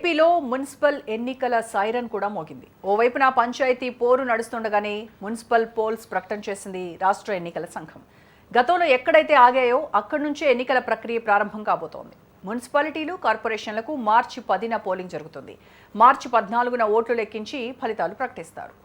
ఏపీలో మున్సిపల్ ఎన్నికల సైరన్ కూడా మోగింది. ఓవైపున పంచాయతీ పోరు నడుస్తుండగానే మున్సిపల్ పోల్స్ ప్రకటన చేసింది రాష్ట్ర ఎన్నికల సంఘం. గతంలో ఎక్కడైతే ఆగాయో అక్కడి నుంచే ఎన్నికల ప్రక్రియ ప్రారంభం కాబోతోంది. మున్సిపాలిటీలు, కార్పొరేషన్లకు మార్చి 10న పోలింగ్ జరుగుతుంది. మార్చి 14న ఓట్లు లెక్కించి ఫలితాలు ప్రకటిస్తారు.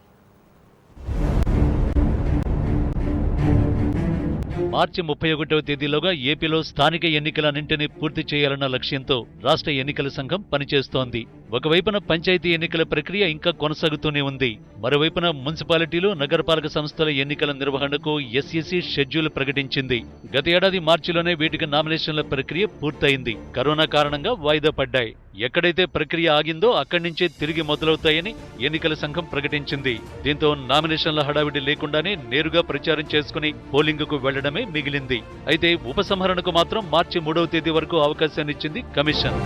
మార్చి 31వ తేదీలోగా ఏపీలో స్థానిక ఎన్నికలన్నింటినీ పూర్తి చేయాలన్న లక్ష్యంతో రాష్ట్ర ఎన్నికల సంఘం పనిచేస్తోంది. ఒకవైపున పంచాయతీ ఎన్నికల ప్రక్రియ ఇంకా కొనసాగుతూనే ఉంది. మరోవైపున మున్సిపాలిటీలు, నగరపాలక సంస్థల ఎన్నికల నిర్వహణకు ఎస్ఈసీ షెడ్యూల్ ప్రకటించింది. గత ఏడాది మార్చిలోనే వీటికి నామినేషన్ల ప్రక్రియ పూర్తయింది. కరోనా కారణంగా వాయిదా పడ్డాయి. ఎక్కడైతే ప్రక్రియ ఆగిందో అక్కడి నుంచే తిరిగి మొదలవుతాయని ఎన్నికల సంఘం ప్రకటించింది. దీంతో నామినేషన్ల హడావిడి లేకుండానే నేరుగా ప్రచారం చేసుకుని పోలింగుకు వెళ్లడమే మిగిలింది. అయితే ఉపసంహరణకు మాత్రం మార్చి 3వ తేదీ వరకు అవకాశాన్నిచ్చింది కమిషన్.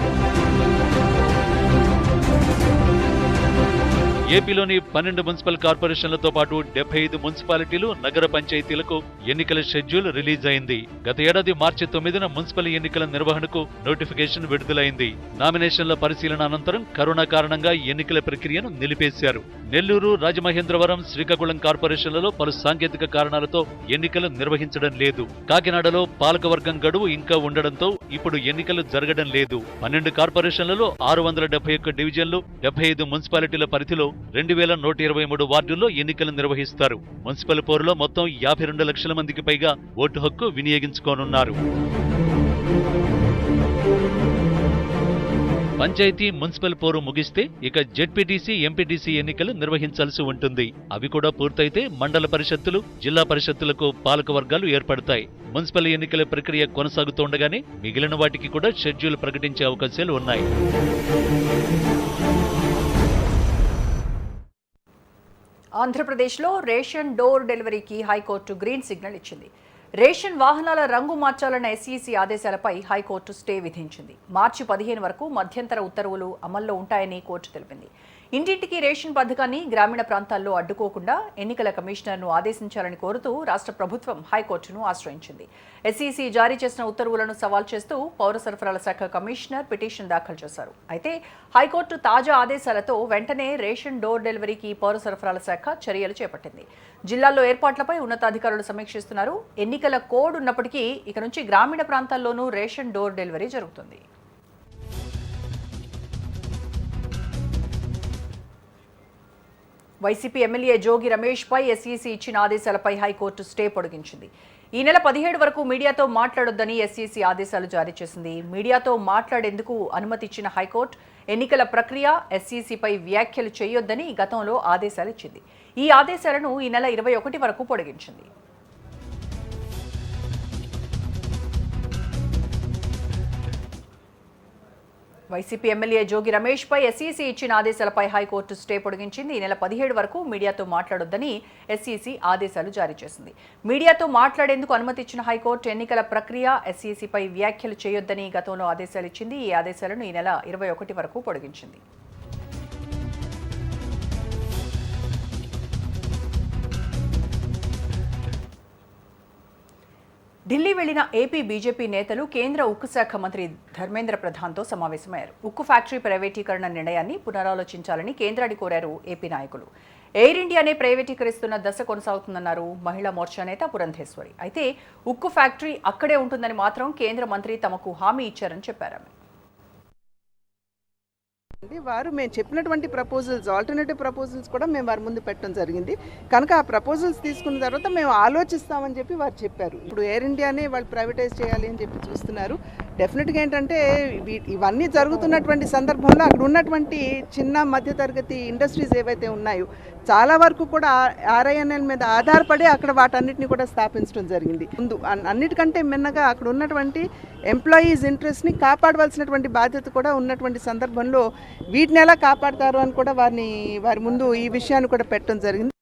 ఏపీలోని 12 మున్సిపల్ కార్పొరేషన్లతో పాటు 75 మున్సిపాలిటీలు, నగర పంచాయతీలకు ఎన్నికల షెడ్యూల్ రిలీజ్ అయింది. గత ఏడాది మార్చి 9న మున్సిపల్ ఎన్నికల నిర్వహణకు నోటిఫికేషన్ విడుదలైంది. నామినేషన్ల పరిశీలన అనంతరం కరోనా కారణంగా ఎన్నికల ప్రక్రియను నిలిపేశారు. నెల్లూరు, రాజమహేంద్రవరం, శ్రీకాకుళం కార్పొరేషన్లలో పలు సాంకేతిక కారణాలతో ఎన్నికలు నిర్వహించడం లేదు. కాకినాడలో పాలకవర్గం గడువు ఇంకా ఉండడంతో ఇప్పుడు ఎన్నికలు జరగడం లేదు. 12 కార్పొరేషన్లలో 671 డివిజన్లు, 75 మున్సిపాలిటీల పరిధిలో 2123 వార్డుల్లో ఎన్నికలు నిర్వహిస్తారు. మున్సిపల్ పోరులో మొత్తం 52 లక్షల మందికి పైగా ఓటు హక్కు వినియోగించుకోనున్నారు. పంచాయతీ, మున్సిపల్ పోరు ముగిస్తే ఇక జెడ్పీటీసీ, ఎంపీటీసీ ఎన్నికలు నిర్వహించాల్సి ఉంటుంది. అవి కూడా పూర్తయితే మండల పరిషత్తులు, జిల్లా పరిషత్తులకు పాలక వర్గాలు ఏర్పడతాయి. మున్సిపల్ ఎన్నికల ప్రక్రియ కొనసాగుతుండగానే మిగిలిన వాటికి కూడా షెడ్యూల్ ప్రకటించే అవకాశాలు ఉన్నాయి. ఆంధ్రప్రదేశ్లో రేషన్ డోర్ డెలివరీకి హైకోర్టు గ్రీన్ సిగ్నల్ ఇచ్చింది. రేషన్ వాహనాల రంగు మార్చాలన్న ఎస్ఈసీ ఆదేశాలపై హైకోర్టు స్టే విధించింది. మార్చి 15 వరకు మధ్యంతర ఉత్తర్వులు అమల్లో ఉంటాయని కోర్టు తెలిపింది. ఇంటింటికి రేషన్ పథకాన్ని గ్రామీణ ప్రాంతాల్లో అడ్డుకోకుండా ఎన్నికల కమిషనర్ను ఆదేశించాలని కోరుతూ రాష్ట్ర ప్రభుత్వం హైకోర్టును ఆశ్రయించింది. ఎస్ఈసీ జారీ చేసిన ఉత్తర్వులను సవాల్ చేస్తూ పౌర సరఫరాల శాఖ కమిషనర్ పిటిషన్ దాఖలు చేశారు. అయితే హైకోర్టు తాజా ఆదేశాలతో వెంటనే రేషన్ డోర్ డెలివరీకి పౌర సరఫరాల శాఖ చర్యలు చేపట్టింది. జిల్లాల్లో ఏర్పాట్లపై ఉన్నతాధికారులు సమీక్షిస్తున్నారు. ఎన్నికల కోడ్ ఉన్నప్పటికీ ఇక నుంచి గ్రామీణ ప్రాంతాల్లోనూ రేషన్ డోర్ డెలివరీ జరుగుతుంది. వైసీపీ ఎమ్మెల్యే జోగి రమేష్ పై ఎస్ఈసీ ఇచ్చిన ఆదేశాలపై హైకోర్టు స్టే పొడిగించింది. ఈ నెల 17 వరకు మీడియాతో మాట్లాడొద్దని ఎస్ఈసీ ఆదేశాలు జారీ చేసింది. మీడియాతో మాట్లాడేందుకు అనుమతి ఇచ్చిన హైకోర్టు ఎన్నికల ప్రక్రియ, ఎస్ఈసీపై వ్యాఖ్యలు చేయొద్దని గతంలో ఆదేశాలు ఇచ్చింది. ఈ ఆదేశాలను ఈ నెల 21 వరకు పొడిగించింది. వైసీపీ ఎమ్మెల్యే జోగి రమేష్ పై ఎస్ఈసీ ఇచ్చిన ఆదేశాలపై హైకోర్టు స్టే పొడిగించింది. ఈ నెల 17 వరకు మీడియాతో మాట్లాడొద్దని ఎస్ఈసీ ఆదేశాలు జారీ చేసింది. మీడియాతో మాట్లాడేందుకు అనుమతి ఇచ్చిన హైకోర్టు ఎన్నికల ప్రక్రియ, ఎస్ఈసీపై వ్యాఖ్యలు చేయొద్దని గతంలో ఆదేశాలు ఇచ్చింది. ఈ ఆదేశాలను ఈ నెల 21 వరకు పొడిగించింది. ఢిల్లీ వెళ్లిన ఏపీ బీజేపీ నేతలు కేంద్ర ఉక్కు శాఖ మంత్రి ధర్మేంద్ర ప్రధాన్తో సమావేశమయ్యారు. ఉక్కు ఫ్యాక్టరీ ప్రైవేటీకరణ నిర్ణయాన్ని పునరాలోచించాలని కేంద్రాన్ని కోరారు ఏపీ నాయకులు. ఎయిర్ ఇండియానే ప్రైవేటీకరిస్తున్న దశ కొనసాగుతుందన్నారు మహిళా మోర్చా నేత పురంధేశ్వరి. అయితే ఉక్కు ఫ్యాక్టరీ అక్కడే ఉంటుందని మాత్రం కేంద్ర మంత్రి తమకు హామీ ఇచ్చారని చెప్పారు. వారు మేము చెప్పినటువంటి ప్రపోజల్స్, ఆల్టర్నేటివ్ ప్రపోజల్స్ కూడా మేము వారి ముందు పెట్టడం జరిగింది. కనుక ఆ ప్రపోజల్స్ తీసుకున్న తర్వాత మేము ఆలోచిస్తామని చెప్పి వారు చెప్పారు. ఇప్పుడు ఎయిర్ ఇండియానే వాళ్ళు ప్రైవేటైజ్ చేయాలి అని చెప్పి చూస్తున్నారు. డెఫినెట్గా ఏంటంటే ఇవన్నీ జరుగుతున్నటువంటి సందర్భంలో అక్కడ ఉన్నటువంటి చిన్న మధ్యతరగతి ఇండస్ట్రీస్ ఏవైతే ఉన్నాయో చాలా వరకు కూడా ఆర్ఐఎన్ఎల్ మీద ఆధారపడి అక్కడ వాటన్నిటిని కూడా స్థాపించడం జరిగింది. ముందు అన్నిటికంటే మిన్నగా అక్కడ ఉన్నటువంటి ఎంప్లాయీస్ ఇంట్రెస్ట్ని కాపాడవలసినటువంటి బాధ్యత కూడా ఉన్నటువంటి సందర్భంలో వీటిని ఎలా కాపాడతారు అని కూడా వారి ముందు ఈ విషయాన్ని కూడా పెట్టడం జరిగింది.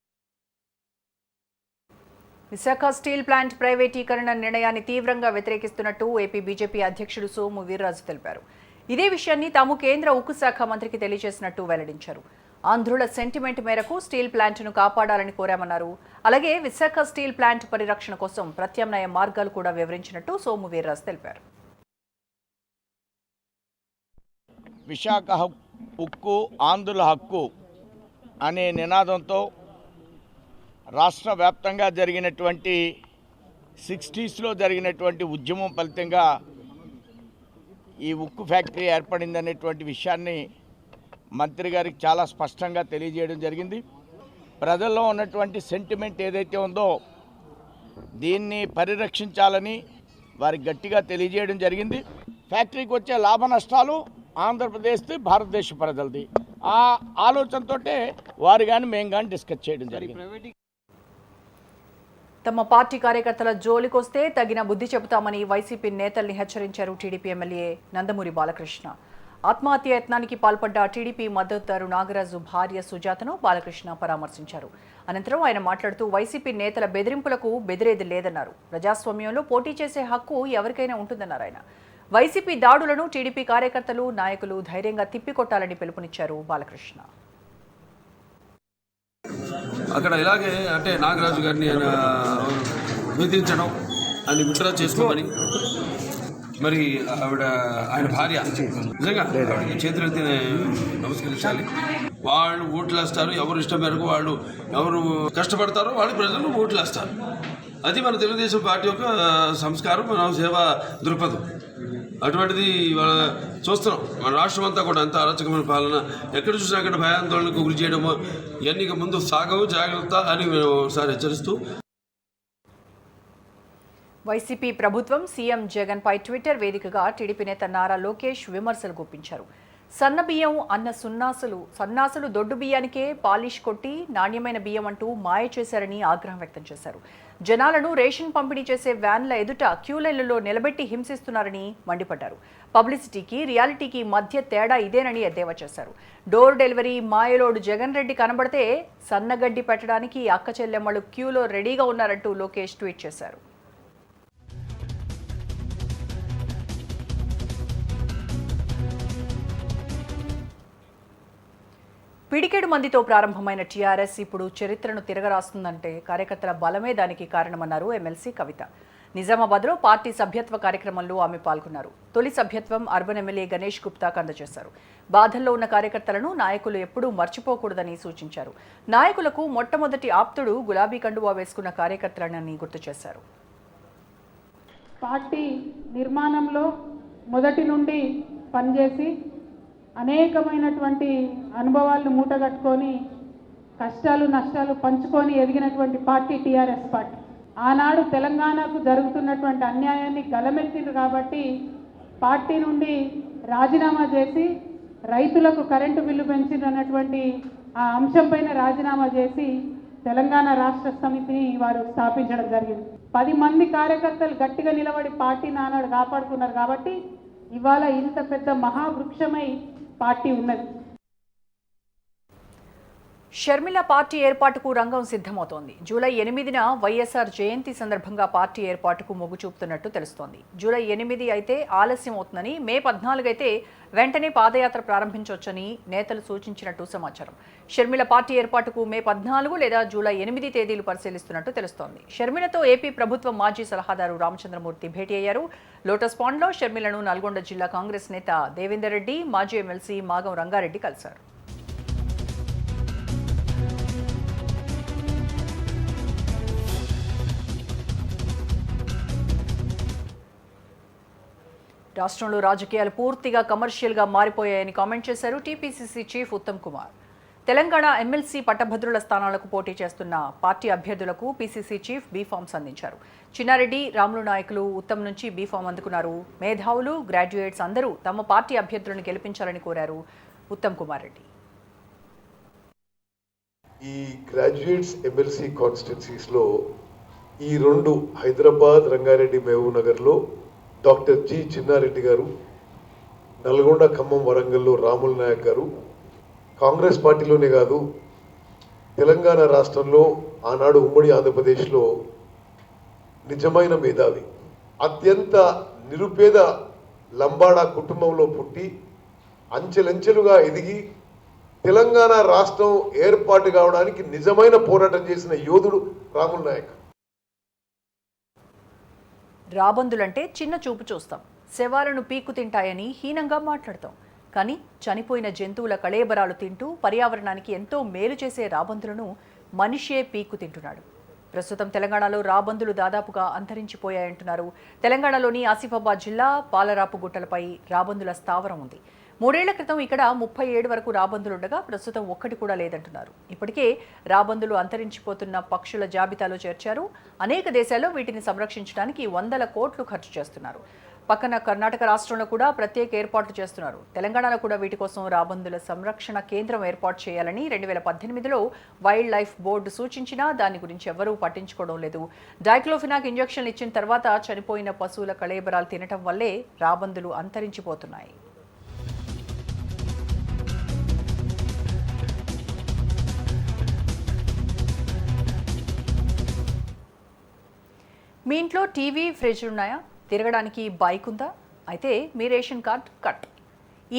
విశాఖ స్టీల్ ప్లాంట్ ప్రైవేటీకరణ నిర్ణయాన్ని తీవ్రంగా వ్యతిరేకిస్తున్నట్టు ఏపీ బీజేపీ అధ్యక్షుడు సోము వీర్రాజు తెలిపారు. ఇదే విషయాన్ని తాము కేంద్ర ఉక్కు శాఖ మంత్రికి తెలియజేసినట్టు వెల్లడించారు. ఆంధ్రుల సెంటిమెంట్ మేరకు స్టీల్ ప్లాంట్ను కాపాడాలని కోరామన్నారు. అలాగే విశాఖ స్టీల్ ప్లాంట్ పరిరక్షణ కోసం ప్రత్యామ్నాయ మార్గాలు కూడా వివరించినట్టు సోము వీర్రాజు తెలిపారు. విశాఖ ఉక్కు ఆంధ్రుల హక్కు అనే నినాదంతో రాష్ట్ర వ్యాప్తంగా జరిగినటువంటి 60స్లో జరిగినటువంటి ఉద్యమం ఫలితంగా ఈ ఉక్కు ఫ్యాక్టరీ ఏర్పడిందనేటువంటి విషయాన్ని మంత్రి గారికి చాలా స్పష్టంగా తెలియజేయడం జరిగింది. ప్రజల్లో ఉన్నటువంటి సెంటిమెంట్ ఏదైతే ఉందో దీన్ని పరిరక్షించాలని వారికి గట్టిగా తెలియజేయడం జరిగింది. ఫ్యాక్టరీకి వచ్చే లాభ నష్టాలు ఆంధ్రప్రదేశ్ది, భారతదేశ ప్రజలది. ఆ ఆలోచనతో వారు కానీ మేము కానీ డిస్కస్ చేయడం జరిగింది. తమ పార్టీ కార్యకర్తల జోలికొస్తే తగిన బుద్ధి చెబుతామని వైసీపీ నేతల్ని హెచ్చరించారు టీడీపీ ఎమ్మెల్యే నందమూరి బాలకృష్ణ. ఆత్మహత్య యత్నానికి పాల్పడ్డ టీడీపీ మద్దతుదారు నాగరాజు భార్య సుజాతను బాలకృష్ణ పరామర్శించారు. అనంతరం ఆయన మాట్లాడుతూ వైసీపీ నేతల బెదిరింపులకు బెదిరేది లేదన్నారు. ప్రజాస్వామ్యంలో పోటీ చేసే హక్కు ఎవరికైనా ఉంటుందన్నారు ఆయన. వైసీపీ దాడులను టీడీపీ కార్యకర్తలు, నాయకులు ధైర్యంగా తిప్పికొట్టాలని పిలుపునిచ్చారు బాలకృష్ణ. అక్కడ ఇలాగే అంటే నాగరాజు గారిని ఆయన బెదిరించడం, ఆయన విత్డ్రా చేసుకోమని, మరి ఆవిడ ఆయన భార్య నిజంగా ఆవిడకి చేతులెత్తి నమస్కరించాలి. వాళ్ళు ఓట్లు వేస్తారు, ఎవరు ఇష్టం మేరకు వాళ్ళు ఎవరు కష్టపడతారో వాళ్ళు ప్రజలు ఓట్లు వేస్తారు. అది మన తెలుగుదేశం పార్టీ యొక్క సంస్కారం, మన సేవా దృక్పథం. అటువంటిది చూస్తున్నాం. మన రాష్ట్రం అంతా కూడా అంత అరాచకమైన పాలన, ఎక్కడ చూసినా అక్కడ భయాందోళనకు గురి చేయడము, ఇవన్నీ ముందు సాగవు, జాగ్రత్త అని మేము ఒకసారి హెచ్చరిస్తూ. వైసీపీ ప్రభుత్వం సీఎం జగన్ పై ట్విట్టర్ వేదికగా టీడీపీ నేత నారా లోకేష్ విమర్శలు గుప్పించారు. సన్న బియ్యం అన్న సన్నాసులు దొడ్డు బియ్యానికే పాలిష్ కొట్టి నాణ్యమైన బియ్యం అంటూ మాయ చేశారని ఆగ్రహం వ్యక్తం చేశారు. జనాలను రేషన్ పంపిణీ చేసే వ్యాన్ల ఎదుట క్యూలైన్లలో నిలబెట్టి హింసిస్తున్నారని మండిపడ్డారు. పబ్లిసిటీకి, రియాలిటీకి మధ్య తేడా ఇదేనని ఎద్దేవా చేశారు. డోర్ డెలివరీ మాయలోడు జగన్ రెడ్డి కనబడితే సన్నగడ్డి పెట్టడానికి అక్క చెల్లెమ్మలు క్యూలో రెడీగా ఉన్నారంటూ లోకేష్ ట్వీట్ చేశారు. పిడికెడు మందితో ప్రారంభమైన టీఆర్ఎస్ ఇప్పుడు చరిత్రను తిరగరాస్తుందంటే కార్యకర్తల బలమే దానికి కారణమన్నారు ఎమ్మెల్సీ కవిత. నిజామాబాద్లో పార్టీ సభ్యత్వ కార్యక్రమంలో ఆమె పాల్గొన్నారు. తొలి సభ్యత్వం అర్బన్ ఎమ్మెల్యే గణేష్ గుప్తాకు అందజేశారు. బాధల్లో ఉన్న కార్యకర్తలను నాయకులు ఎప్పుడూ మర్చిపోకూడదని సూచించారు. నాయకులకు మొట్టమొదటి ఆప్తుడు గులాబీ కండువా వేసుకున్న కార్యకర్తలని గుర్తు చేశారు. పార్టీ నిర్మాణంలో మొదటి నుండి పనిచేసి అనేకమైనటువంటి అనుభవాలను మూటగట్టుకొని కష్టాలు నష్టాలు పంచుకొని ఎదిగినటువంటి పార్టీ టీఆర్ఎస్ పార్టీ. ఆనాడు తెలంగాణకు జరుగుతున్నటువంటి అన్యాయాన్ని గలమెత్తింది కాబట్టి పార్టీ నుండి రాజీనామా చేసి రైతులకు కరెంటు బిల్లు పెంచినటువంటి ఆ అంశంపైన రాజీనామా చేసి తెలంగాణ రాష్ట్ర సమితిని వారు స్థాపించడం జరిగింది. 10 మంది కార్యకర్తలు గట్టిగా నిలబడి పార్టీని ఆనాడు కాపాడుకున్నారు కాబట్టి ఇవాళ ఇంత పెద్ద మహావృక్షమై పార్టీ ఉన్నది. షర్మిల పార్టీ ఏర్పాటుకు రంగం సిద్ధమవుతోంది. జూలై 8న వైఎస్ఆర్ జయంతి సందర్భంగా పార్టీ ఏర్పాటుకు మొగ్గు చూపుతున్నట్టు తెలుస్తోంది. జూలై 8 అయితే ఆలస్యం అవుతుందని, మే 14 అయితే వెంటనే పాదయాత్ర ప్రారంభించవచ్చని నేతలు సూచించినట్టు సమాచారం. షర్మిల పార్టీ ఏర్పాటుకు మే 14 లేదా జూలై 8 తేదీలు పరిశీలిస్తున్నట్టు తెలుస్తోంది. షర్మిలతో ఏపీ ప్రభుత్వ మాజీ సలహాదారు రామచంద్రమూర్తి భేటీ అయ్యారు. లోటస్ పాండ్లో షర్మిలను నల్గొండ జిల్లా కాంగ్రెస్ నేత దేవేందర్ రెడ్డి, మాజీ ఎమ్మెల్సీ మాగం రంగారెడ్డి కలిశారు. రాష్ట్రంలో రాజకీయాలు పూర్తిగా కమర్షియల్గా మారిపోయాయని కామెంట్ చేశారు TPCC chief Uttam Kumar. Telangana MLC పట్టభద్రుల స్థానాలకు పోటీ చేస్తున్న పార్టీ అభ్యర్థులకు పీసీసీ చీఫ్ బీఫామ్స్ అందించారు. చిన్నారెడ్డి, రాములు నాయకులు ఉత్తమ్ నుంచి బీఫామ్ అందుకున్నారు. మేధావులు, గ్రాడ్యుయేట్స్ అందరూ తమ పార్టీ అభ్యర్థులను గెలిపించాలని కోరారు ఉత్తమ్ కుమార్ రెడ్డి. ఈ గ్రాడ్యుయేట్స్ ఎమ్మెల్సీ కాన్స్టిట్యున్సీస్లో ఈ 2 హైదరాబాద్, రంగారెడ్డి, మహబూబ్ నగర్లో డాక్టర్ జి చిన్నారెడ్డి గారు, నల్గొండ, ఖమ్మం, వరంగల్లో రాముల్ నాయక్ గారు కాంగ్రెస్ పార్టీలోనే కాదు తెలంగాణ రాష్ట్రంలో ఆనాడు ఉమ్మడి ఆంధ్రప్రదేశ్లో నిజమైన మేధావి, అత్యంత నిరుపేద లంబాడా కుటుంబంలో పుట్టి అంచెలంచెలుగా ఎదిగి తెలంగాణ రాష్ట్రం ఏర్పాటు కావడానికి నిజమైన పోరాటం చేసిన యోధుడు రాముల్ నాయక్. రాబందులంటే చిన్న చూపు చూస్తాం, శవాలను పీక్కు తింటాయని హీనంగా మాట్లాడతాం. కానీ చనిపోయిన జంతువుల కళేబరాలు తింటూ పర్యావరణానికి ఎంతో మేలు చేసే రాబందులను మనిషే పీక్కు తింటున్నాడు. ప్రస్తుతం తెలంగాణలో రాబందులు దాదాపుగా అంతరించిపోయాయంటున్నారు. తెలంగాణలోని ఆసిఫాబాద్ జిల్లా పాలరాపు గుట్టలపై రాబందుల స్థావరం ఉంది. 3 ఏళ్ల క్రితం ఇక్కడ 37 వరకు రాబందులుండగా ప్రస్తుతం ఒక్కటి కూడా లేదంటున్నారు. ఇప్పటికే రాబందులు అంతరించిపోతున్న పక్షుల జాబితాలో చేర్చారు. అనేక దేశాల్లో వీటిని సంరక్షించడానికి 100 కోట్లు ఖర్చు చేస్తున్నారు. పక్కన కర్ణాటక రాష్ట్రంలో కూడా ప్రత్యేక ఏర్పాట్లు చేస్తున్నారు. తెలంగాణలో కూడా వీటి కోసం రాబందుల సంరక్షణ కేంద్రం ఏర్పాటు చేయాలని 2018లో వైల్డ్ లైఫ్ బోర్డు సూచించినా దాని గురించి ఎవరూ పట్టించుకోవడం లేదు. డైక్లోఫినాక్ ఇంజెక్షన్లు ఇచ్చిన తర్వాత చనిపోయిన పశువుల కళేబరాలు తినటం వల్లే రాబందులు అంతరించిపోతున్నాయి. మీ ఇంట్లో టీవీ, ఫ్రిడ్జ్ ఉన్నాయా? తిరగడానికి బైక్ ఉందా? అయితే మీ రేషన్ కార్డ్ కట్.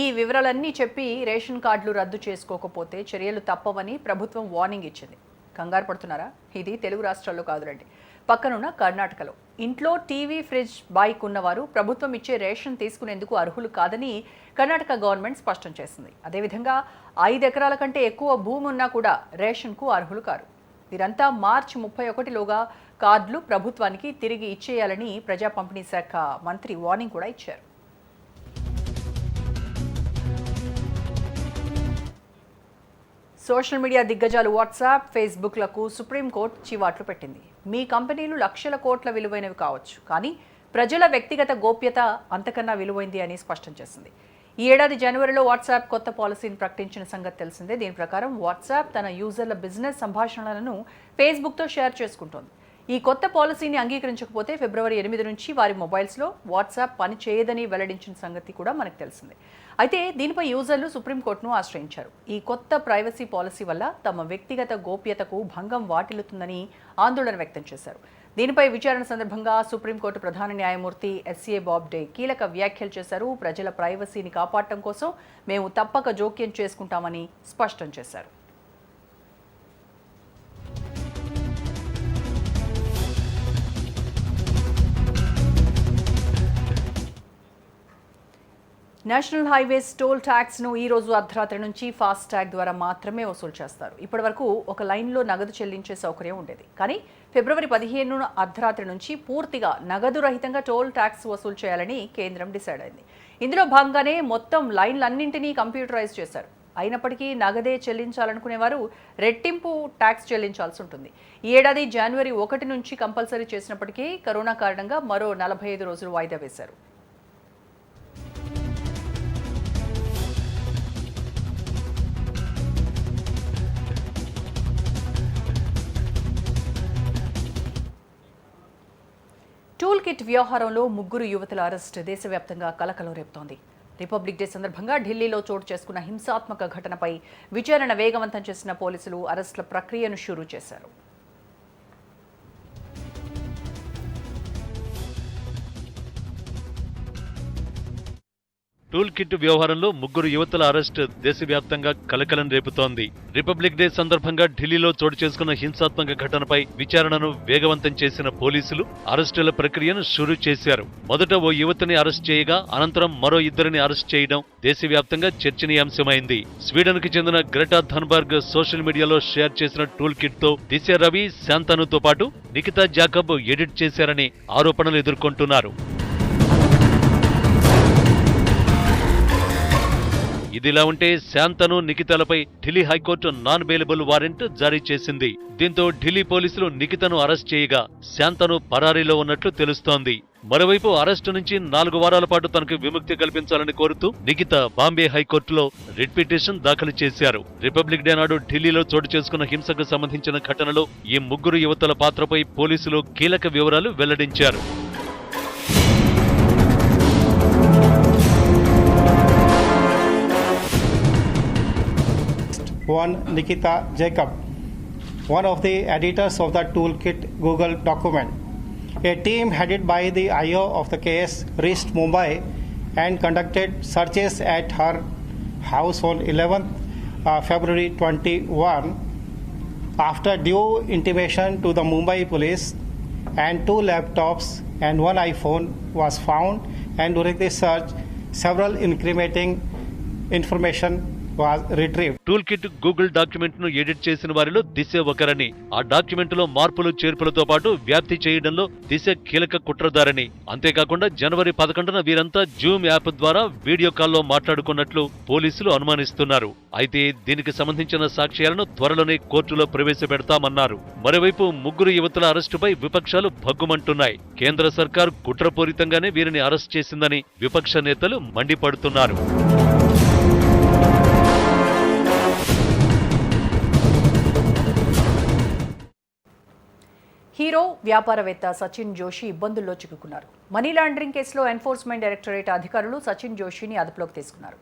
ఈ వివరాలన్నీ చెప్పి రేషన్ కార్డులు రద్దు చేసుకోకపోతే చర్యలు తప్పవని ప్రభుత్వం వార్నింగ్ ఇచ్చింది. కంగారు పడుతున్నారా? ఇది తెలుగు రాష్ట్రాల్లో కాదులండి, పక్కనున్న కర్ణాటకలో. ఇంట్లో టీవీ, ఫ్రిడ్జ్, బైక్ ఉన్నవారు ప్రభుత్వం ఇచ్చే రేషన్ తీసుకునేందుకు అర్హులు కాదని కర్ణాటక గవర్నమెంట్ స్పష్టం చేసింది. అదేవిధంగా 5 ఎకరాల కంటే ఎక్కువ భూమి ఉన్నా కూడా రేషన్కు అర్హులు కారు. వీరంతా మార్చి 31లోగా కార్డులు ప్రభుత్వానికి తిరిగి ఇచ్చేయాలని ప్రజా పంపిణీ శాఖ మంత్రి వార్నింగ్ కూడా ఇచ్చారు. సోషల్ మీడియా దిగ్గజాలు వాట్సాప్, ఫేస్బుక్లకు సుప్రీంకోర్టు చివాట్లు పెట్టింది. మీ కంపెనీలు లక్షల కోట్ల విలువైనవి కావచ్చు, కానీ ప్రజల వ్యక్తిగత గోప్యత అంతకన్నా విలువైంది అని స్పష్టం చేసింది. ఈ ఏడాది జనవరిలో వాట్సాప్ కొత్త పాలసీని ప్రకటించిన సంగతి తెలిసిందే. దీని ప్రకారం వాట్సాప్ తన యూజర్ల బిజినెస్ సంభాషణలను ఫేస్బుక్తో షేర్ చేసుకుంటోంది. ఈ కొత్త పాలసీని అంగీకరించకపోతే ఫిబ్రవరి 8 నుంచి వారి మొబైల్స్లో వాట్సాప్ పని చేయదని వెల్లడించిన సంగతి కూడా మనకు తెలిసిందే. అయితే దీనిపై యూజర్లు సుప్రీంకోర్టును ఆశ్రయించారు. ఈ కొత్త ప్రైవసీ పాలసీ వల్ల తమ వ్యక్తిగత గోప్యతకు భంగం వాటిల్లుతుందని ఆందోళన వ్యక్తం చేశారు. దీనిపై విచారణ సందర్భంగా సుప్రీంకోర్టు ప్రధాన న్యాయమూర్తి ఎస్ఏ బాబ్డే కీలక వ్యాఖ్యలు చేశారు. ప్రజల ప్రైవసీని కాపాడటం కోసం మేము తప్పక జోక్యం చేసుకుంటామని స్పష్టం చేశారు. నేషనల్ హైవేస్ టోల్ ట్యాక్స్ను ఈ రోజు అర్ధరాత్రి నుంచి ఫాస్ట్ ట్యాగ్ ద్వారా మాత్రమే వసూలు చేస్తారు. ఇప్పటివరకు ఒక లైన్లో నగదు చెల్లించే సౌకర్యం ఉండేది, కానీ ఫిబ్రవరి 15 అర్ధరాత్రి నుంచి పూర్తిగా నగదు రహితంగా టోల్ ట్యాక్స్ వసూలు చేయాలని కేంద్రం డిసైడ్ అయింది. ఇందులో భాగంగానే మొత్తం లైన్లన్నింటినీ కంప్యూటరైజ్ చేశారు. అయినప్పటికీ నగదే చెల్లించాలనుకునేవారు రెట్టింపు ట్యాక్స్ చెల్లించాల్సి ఉంటుంది. ఈ ఏడాది జనవరి 1 నుంచి కంపల్సరీ చేసినప్పటికీ కరోనా కారణంగా మరో 45 రోజులు వాయిదా వేశారు. టూల్ కిట్ వ్యవహారంలో 3 యువతుల అరెస్ట్ దేశవ్యాప్తంగా కలకలం రేపుతోంది. రిపబ్లిక్ డే సందర్భంగా ఢిల్లీలో చోటు చేసుకున్న హింసాత్మక ఘటనపై విచారణ వేగవంతం చేసిన పోలీసులు అరెస్టుల ప్రక్రియను షురూ చేశారు. టూల్ కిట్ వ్యవహారంలో 3 యువతుల అరెస్ట్ దేశవ్యాప్తంగా కలకలం రేపుతోంది. రిపబ్లిక్ డే సందర్భంగా ఢిల్లీలో చోటు చేసుకున్న హింసాత్మక ఘటనపై విచారణను వేగవంతం చేసిన పోలీసులు అరెస్టుల ప్రక్రియను షురూ చేశారు. మొదట ఓ యువతిని అరెస్ట్ చేయగా అనంతరం మరో 2 అరెస్ట్ చేయడం దేశవ్యాప్తంగా చర్చనీయాంశమైంది. స్వీడన్కు చెందిన గ్రెటా థన్బర్గ్ సోషల్ మీడియాలో షేర్ చేసిన టూల్ కిట్ తో దిశ రవి, శాంతనుతో పాటు నిఖితా జాకబ్ ఎడిట్ చేశారని ఆరోపణలు ఎదుర్కొంటున్నారు. ఇదిలా ఉంటే శాంతను, నిఖితలపై Delhi high court non bailable warrant జారీ చేసింది. దీంతో ఢిల్లీ పోలీసులు నిఖితను అరెస్ట్ చేయగా శాంతను పరారీలో ఉన్నట్లు తెలుస్తోంది. మరోవైపు అరెస్టు నుంచి 4 వారాల పాటు తనకు విముక్తి కల్పించాలని కోరుతూ నిఖిత బాంబే హైకోర్టులో రిట్ పిటిషన్ దాఖలు చేశారు. రిపబ్లిక్ డే నాడు ఢిల్లీలో చోటు చేసుకున్న హింసకు సంబంధించిన ఘటనలో ఈ 3 యువతుల పాత్రపై పోలీసులు కీలక వివరాలు వెల్లడించారు. One, Nikita Jacob, one of the editors of the Toolkit Google document. A team headed by the IO of the case reached Mumbai and conducted searches at her house on 11th February 21. After due intimation to the Mumbai police, and 2 laptops and 1 iPhone was found, and during the search, several incriminating information was retrieved. Tool kit Google document ను edit చేసిన వారిలో దిశ ఒకరని, ఆ document లో మార్పులు చేర్పులతో పాటు వ్యాప్తి చేయడంలో దిశ కీలక కుట్రదారని, అంతేకాకుండా జనవరి 11న వీరంతా జూమ్ యాప్ ద్వారా వీడియో కాల్లో మాట్లాడుకున్నట్లు పోలీసులు అనుమానిస్తున్నారు. అయితే దీనికి సంబంధించిన సాక్ష్యాలను త్వరలోనే కోర్టులో ప్రవేశపెడతామన్నారు. మరోవైపు ముగ్గురు యువతుల అరెస్టుపై విపక్షాలు భగ్గుమంటున్నాయి. కేంద్ర సర్కార్ కుట్రపూరితంగానే వీరిని అరెస్ట్ చేసిందని విపక్ష నేతలు మండిపడుతున్నారు. హీరో వ్యాపారవేత్త సచిన్ జోషి ఇబ్బందుల్లో చిక్కుకున్నారు. మనీ లాండరింగ్ కేసులో ఎన్ఫోర్స్మెంట్ డైరెక్టరేట్ అధికారులు సచిన్ జోషిని అదుపులోకి తీసుకున్నారు.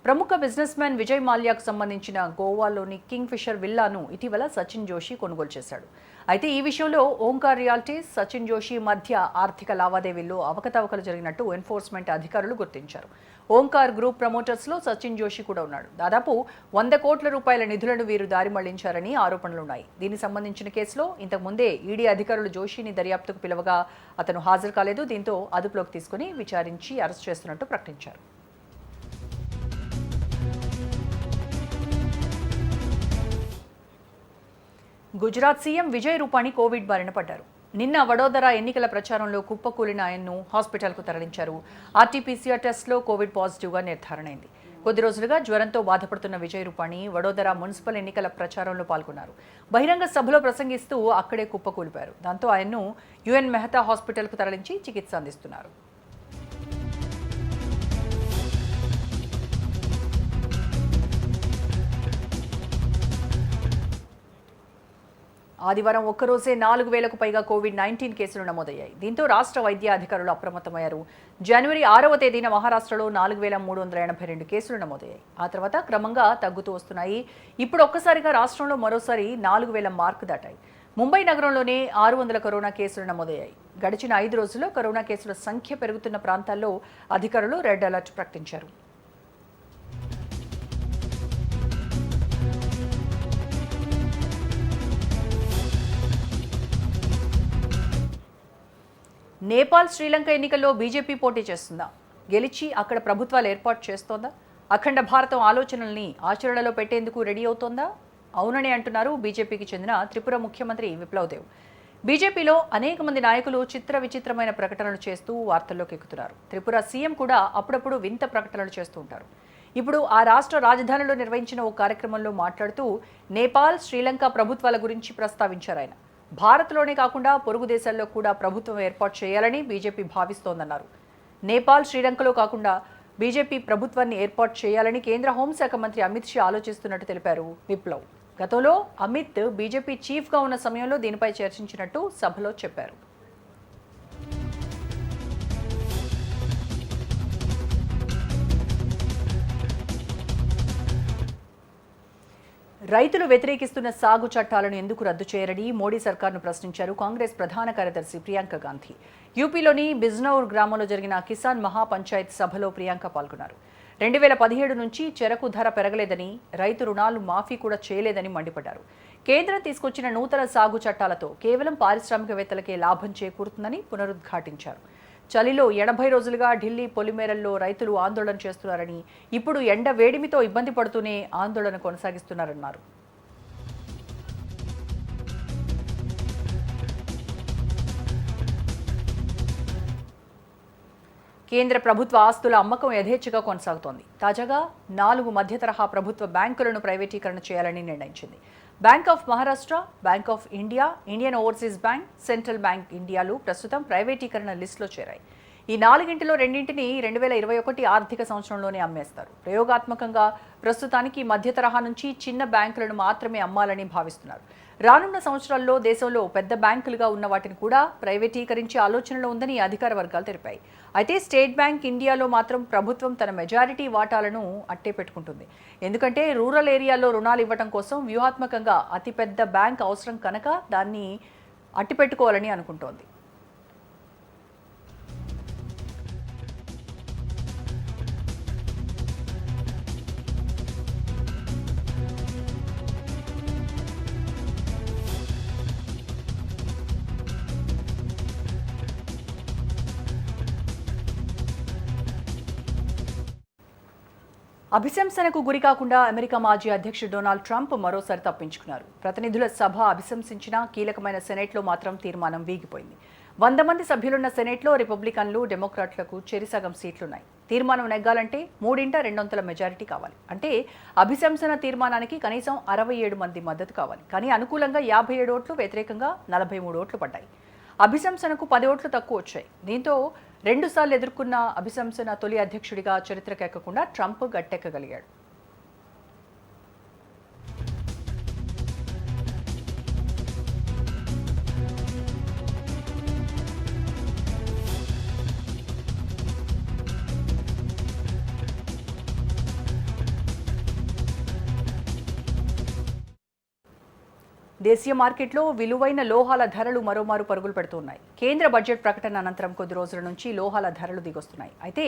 ప్రముఖ బిజినెస్ మ్యాన్ విజయ్ మాల్యాకు సంబంధించిన గోవాలోని కింగ్ ఫిషర్ విల్లాను ఇటీవల సచిన్ జోషి కొనుగోలు చేశాడు. అయితే ఈ విషయంలో ఓంకార్ రియాల్టీస్, సచిన్ జోషి మధ్య ఆర్థిక లావాదేవీల్లో అవకతవకలు జరిగినట్టు ఎన్ఫోర్స్మెంట్ అధికారులు గుర్తించారు. ఓంకార్ గ్రూప్ ప్రమోటర్స్లో సచిన్ జోషి కూడా ఉన్నాడు. దాదాపు 100 కోట్ల రూపాయల నిధులను వీరు దారి మళ్లించారని ఆరోపణలున్నాయి. దీనికి సంబంధించిన కేసులో ఇంతకుముందే ఈడీ అధికారులు జోషిని దర్యాప్తుకు పిలవగా అతను హాజరు కాలేదు. దీంతో అదుపులోకి తీసుకుని విచారించి అరెస్ట్ చేస్తున్నట్టు ప్రకటించారు. గుజరాత్ సీఎం విజయ్ రూపానీ కోవిడ్ బారిన పడ్డారు. నిన్న వడోదర ఎన్నికల ప్రచారంలో కుప్పకూలిన ఆయన్ను హాస్పిటల్కు తరలించారు. ఆర్టీపీసీఆర్ టెస్ట్లో కోవిడ్ పాజిటివ్గా నిర్ధారణ అయింది. కొద్ది రోజులుగా జ్వరంతో బాధపడుతున్న విజయ్ రూపానీ వడోదర మున్సిపల్ ఎన్నికల ప్రచారంలో పాల్గొన్నారు. బహిరంగ సభలో ప్రసంగిస్తూ అక్కడే కుప్పకూలిపారు. దాంతో ఆయన్ను యుఎన్ మెహతా హాస్పిటల్కు తరలించి చికిత్స అందిస్తున్నారు. ఆదివారం ఒక్కరోజే 4,000కు పైగా కోవిడ్-19 కేసులు నమోదయ్యాయి. దీంతో రాష్ట్ర వైద్య అధికారులు అప్రమత్తమయ్యారు. జనవరి 6వ తేదీన మహారాష్ట్రలో 4,382 కేసులు నమోదయ్యాయి. ఆ తర్వాత క్రమంగా తగ్గుతూ వస్తున్నాయి. ఇప్పుడు ఒక్కసారిగా రాష్ట్రంలో మరోసారి 4,000 మార్కు దాటాయి. ముంబై నగరంలోనే 600 కరోనా కేసులు నమోదయ్యాయి. గడిచిన 5 రోజుల్లో కరోనా కేసుల సంఖ్య పెరుగుతున్న ప్రాంతాల్లో అధికారులు రెడ్ అలర్ట్ ప్రకటించారు. నేపాల్, శ్రీలంక ఎన్నికల్లో బీజేపీ పోటీ చేస్తుందా? గెలిచి అక్కడ ప్రభుత్వాలు ఏర్పాటు చేస్తోందా? అఖండ భారతం ఆలోచనల్ని ఆచరణలో పెట్టేందుకు రెడీ అవుతోందా? అవునని అంటున్నారు బీజేపీకి చెందిన త్రిపుర ముఖ్యమంత్రి విప్లవ్ దేవ్. బీజేపీలో అనేక మంది నాయకులు చిత్ర విచిత్రమైన ప్రకటనలు చేస్తూ వార్తల్లోకి ఎక్కుతున్నారు. త్రిపుర సీఎం కూడా అప్పుడప్పుడు వింత ప్రకటనలు చేస్తూ ఉంటారు. ఇప్పుడు ఆ రాష్ట్ర రాజధానిలో నిర్వహించిన ఓ కార్యక్రమంలో మాట్లాడుతూ నేపాల్, శ్రీలంక ప్రభుత్వాల గురించి ప్రస్తావించారు ఆయన. భారత్లోనే కాకుండా పొరుగు దేశాల్లో కూడా ప్రభుత్వం ఏర్పాటు చేయాలని బీజేపీ భావిస్తోందన్నారు. నేపాల్, శ్రీలంకలో కాకుండా బీజేపీ ప్రభుత్వాన్ని ఏర్పాటు చేయాలని కేంద్ర హోంశాఖ మంత్రి అమిత్ షా ఆలోచిస్తున్నట్టు తెలిపారు విప్లవ్. గతంలో అమిత్ బీజేపీ చీఫ్గా ఉన్న సమయంలో దీనిపై చర్చించినట్టు సభలో చెప్పారు. రైతులు వ్యతిరేకిస్తున్న సాగు చట్టాలను ఎందుకు రద్దు చేయరని మోడీ సర్కార్ను ప్రశ్నించారు కాంగ్రెస్ ప్రధాన కార్యదర్శి ప్రియాంక గాంధీ. యూపీలోని బిజ్నౌర్ గ్రామంలో జరిగిన కిసాన్ మహాపంచాయత్ సభలో ప్రియాంక పాల్గొన్నారు. 2017 నుంచి చెరకు ధర పెరగలేదని, రైతు రుణాలు మాఫీ కూడా చేయలేదని మండిపడ్డారు. కేంద్రం తీసుకొచ్చిన నూతన సాగు చట్టాలతో కేవలం పారిశ్రామికవేత్తలకే లాభం చేకూరుతుందని పునరుద్ఘాటించారు. చలిలో 80 రోజులుగా ఢిల్లీ పొలిమేరల్లో రైతులు ఆందోళన చేస్తున్నారని, ఇప్పుడు ఎండ వేడిమితో ఇబ్బంది పడుతూనే ఆందోళన కొనసాగిస్తున్నారన్నారు. కేంద్ర ప్రభుత్వ ఆస్తుల అమ్మకం యథేచ్ఛగా కొనసాగుతోంది. తాజాగా 4 మధ్యతరహా ప్రభుత్వ బ్యాంకులను ప్రైవేటీకరణ చేయాలని నిర్ణయించింది. Bank of Maharashtra, Bank of India, Indian Overseas Bank, Central Bank ఇండియాలు ప్రస్తుతం ప్రైవేటీకరణ లిస్టులో చేరాయి. ఈ 4గింటిలో 2ంటిని 2021 ఆర్థిక సంవత్సరంలోనే అమ్మేస్తారు. ప్రయోగాత్మకంగా ప్రస్తుతానికి మధ్య తరహా నుంచి చిన్న బ్యాంకులను మాత్రమే అమ్మాలని భావిస్తున్నారు. రానున్న సంవత్సరాల్లో దేశంలో పెద్ద బ్యాంకులుగా ఉన్న వాటిని కూడా ప్రైవేటీకరించే ఆలోచనలో ఉందని అధికార వర్గాలు తెలిపాయి. అయితే స్టేట్ బ్యాంక్ ఇండియాలో మాత్రం ప్రభుత్వం తన మెజారిటీ వాటాలను అట్టే పెట్టుకుంటుంది. ఎందుకంటే రూరల్ ఏరియాలో రుణాలు ఇవ్వడం కోసం వ్యూహాత్మకంగా అతిపెద్ద బ్యాంక్ అవసరం కనుక దాన్ని అట్టిపెట్టుకోవాలని అనుకుంటోంది. అభిశంసనకు గురికాకుండా అమెరికా మాజీ అధ్యక్షుడు డొనాల్డ్ ట్రంప్ మరోసారి తప్పించుకున్నారు. ప్రతినిధుల సభ అభిశంసించిన కీలకమైన సెనేట్లో మాత్రం తీర్మానం వీగిపోయింది. 100 మంది సభ్యులున్న సెనేట్లో రిపబ్లికన్లు, డెమోక్రాట్లకు చెరిసగం సీట్లున్నాయి. తీర్మానం నెగ్గాలంటే 3/2 మెజారిటీ కావాలి. అంటే అభిశంసన తీర్మానానికి కనీసం 67 మంది మద్దతు కావాలి. కానీ అనుకూలంగా 57 ఓట్లు, వ్యతిరేకంగా 43 ఓట్లు పడ్డాయి. అభిశంసనకు 10 ఓట్లు తక్కువ వచ్చాయి. దీంతో 2 సార్లు ఎదుర్కొన్న అభిశంసన తొలి అధ్యక్షుడిగా చరిత్రకెక్కకుండా ట్రంప్ గట్టెక్కగలిగాడు. దేశీయ మార్కెట్లో విలువైన లోహాల ధరలు మరోమారు పరుగులు పెడుతున్నాయి. కేంద్ర బడ్జెట్ ప్రకటన అనంతరం కొద్ది రోజుల నుంచి లోహాల ధరలు దిగొస్తున్నాయి. అయితే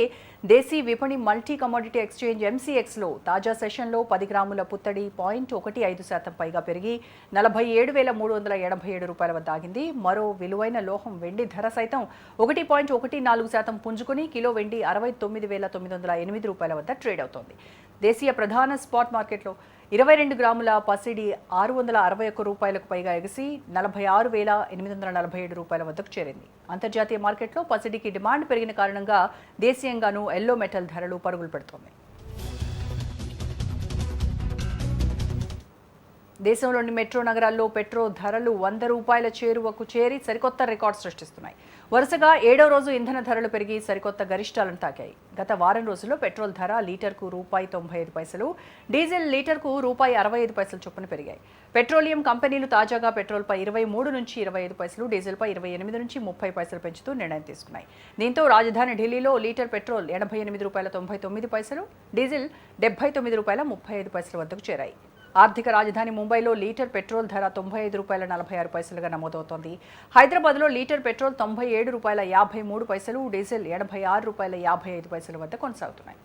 దేశీ విపణి మల్టీ కమోడిటీ ఎక్స్చేంజ్ MCXలో తాజా సెషన్లో 10 గ్రాముల పుత్తడి 0.15% పైగా పెరిగి 47,387 రూపాయల వద్ద ఆగింది. మరో విలువైన లోహం వెండి ధర సైతం 1.14% పుంజుకుని కిలో వెండి 69,908 రూపాయల వద్ద ట్రేడ్ అవుతోంది. దేశీయ ప్రధాన స్పాట్ మార్కెట్లో 22 గ్రాముల పసిడి 661 రూపాయలకు పైగా ఎగిసి 46,847 రూపాయల వద్దకు చేరింది. అంతర్జాతీయ మార్కెట్లో పసిడికి డిమాండ్ పెరిగిన కారణంగా దేశీయంగానూ ఎల్లో మెటల్ ధరలు పరుగులు పెడుతోంది. దేశంలోని మెట్రో నగరాల్లో పెట్రోల్ ధరలు 100 రూపాయల చేరువకు చేరి సరికొత్త రికార్డు సృష్టిస్తున్నాయి. వరుసగా 7వ రోజు ఇంధన ధరలు పెరిగి సరికొత్త గరిష్టాలను తాకాయి. గత వారం రోజుల్లో పెట్రోల్ ధర లీటర్కు ₹95, డీజిల్ లీటర్కు ₹65 చొప్పున పెరిగాయి. పెట్రోలియం కంపెనీలు తాజాగా పెట్రోల్పై 23 నుంచి 25 పైసలు, డీజిల్పై 28 నుంచి 30 పైసలు పెంచుతూ నిర్ణయం తీసుకున్నాయి. దీంతో రాజధాని ఢిల్లీలో లీటర్ పెట్రోల్ ₹88.99, డీజిల్ ₹79.35 వద్దకు చేరాయి. ఆర్థిక రాజధాని ముంబైలో లీటర్ పెట్రోల్ ధర ₹95.46గా నమోదవుతోంది. హైదరాబాద్లో లీటర్ పెట్రోల్ ₹97.53, డీజిల్ ₹86.55 వద్ద కొనసాగుతున్నాయి.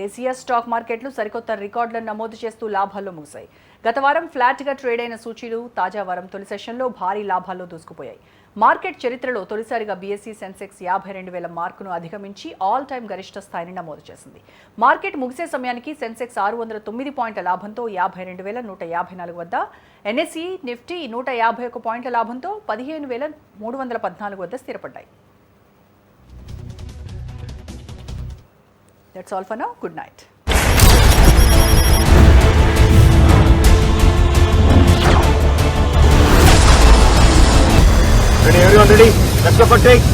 దేశీయ స్టాక్ మార్కెట్లు సరికొత్త రికార్డులను నమోదు చేస్తూ లాభాల్లో ముగిశాయి. గత వారం ఫ్లాట్గా ట్రేడ్ అయిన సూచీలు తాజా వారం తొలి సెషన్లో భారీ లాభాల్లో దూసుకుపోయాయి. మార్కెట్ చరిత్రలో తొలిసారిగా BSE సెన్సెక్స్ 52,000 మార్కును అధిగమించి ఆల్ టైమ్ గరిష్ట స్థాయిని నమోదు చేసింది. మార్కెట్ ముగిసే సమయానికి సెన్సెక్స్ 609 పాయింట్ల లాభంతో 52,154 వద్ద, NSE నిఫ్టీ 151 పాయింట్ల లాభంతో 15,314 వద్ద స్థిరపడ్డాయి. That's all for now. Good night. Ready, everyone ready? Let's go for take.